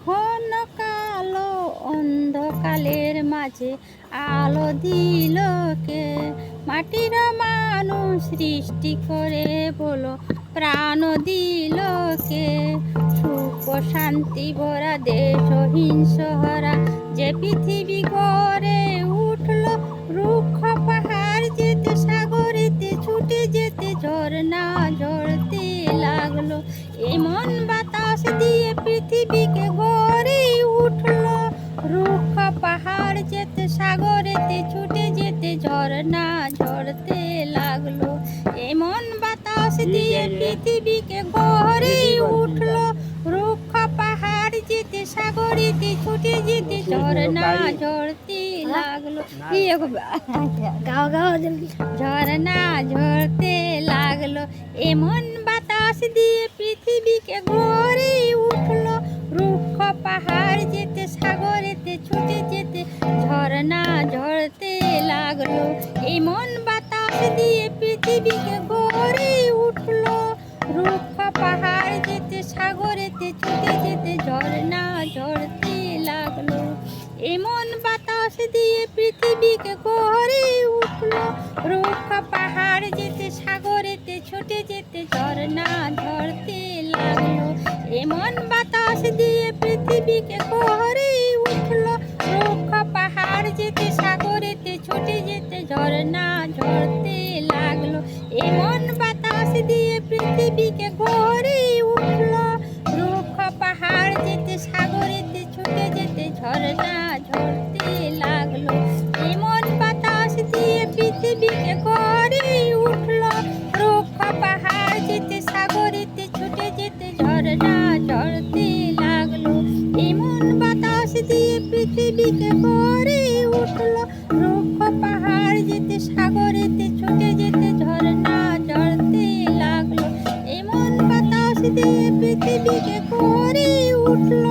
ঘন কালো অন্ধকালের মাঝে আলো দিল কে? মাটির মানুষ সৃষ্টি করে বলো প্রাণ দিল কে? সুখ শান্তি ভরা দেশ হিংস হরা যে পৃথিবী গড়ে উঠল, রুক্ষ পাহাড় যেতে সাগরেতে ছুটে যেতে ঝরনা ঝরতে লাগলো। এমন বাতাস দিয়ে পৃথিবীকে গড়ে উঠল, রুক্ষ পাহাড় যেতে সাগরেতে ছুটে যেতে ঝরনা ঝরতে লাগলো। এমন বাতাস দিয়ে পৃথিবীকে গড়ে উঠল, রুক্ষ পাহাড় যেতে সাগরেতে ছুটে যেতে ঝরনা ঝরতে লাগলো। গাও গাও ঝরনা ঝরতে লাগলো। এমন বাতাস দিয়ে পৃথিবীকে গড়ে উঠল, রুক্ষ পাহাড় যেতে সাগরেতে ছুটে যেতে ঝরনা ঝরতে লাগলো। এমন বাতাস দিয়ে পৃথিবীকে গড়ে উঠল, রুক্ষ পাহাড় যেতে সাগরেতে ছুটে যেতে ঝরনা ঝরতে লাগলো। এমন বাতাস দিয়ে পৃথিবীকে গড়ে উঠল, রুক্ষ পাহাড় যেতে সাগরেতে ছুটে যেতে ঝরনা ঝরতে লাগলো। এমন বাতাস দিয়ে পৃথিবীকে গড়ে উঠল, রুক্ষ পাহাড় যেতে সাগরেতে ছুটে যেতে ঝরনা ঝরতে লাগলো। এমন বাতাস দিয়ে পৃথিবীকে গড়ে উঠল, রুক্ষ পাহাড় যেতে সাগরেতে ছুটে যেতে ঝরনা ঝরতে লাগলো। এমন বাতাস দিয়ে পৃথিবীকে গড়ে উঠল, রুক্ষ পাহাড় যেতে সাগরেতে ছুটে যেতে ঝরনা ঝরতে লাগলো। এমন বাতাস দিয়ে পৃথিবীকে গড়ে উঠল, রুক্ষ পাহাড় যেতে সাগরেতে ছুটে যেতে ঝরনা ঝরতে লাগলো। এমন বাতাস দিয়ে পৃথিবীকে গড়ে উঠল,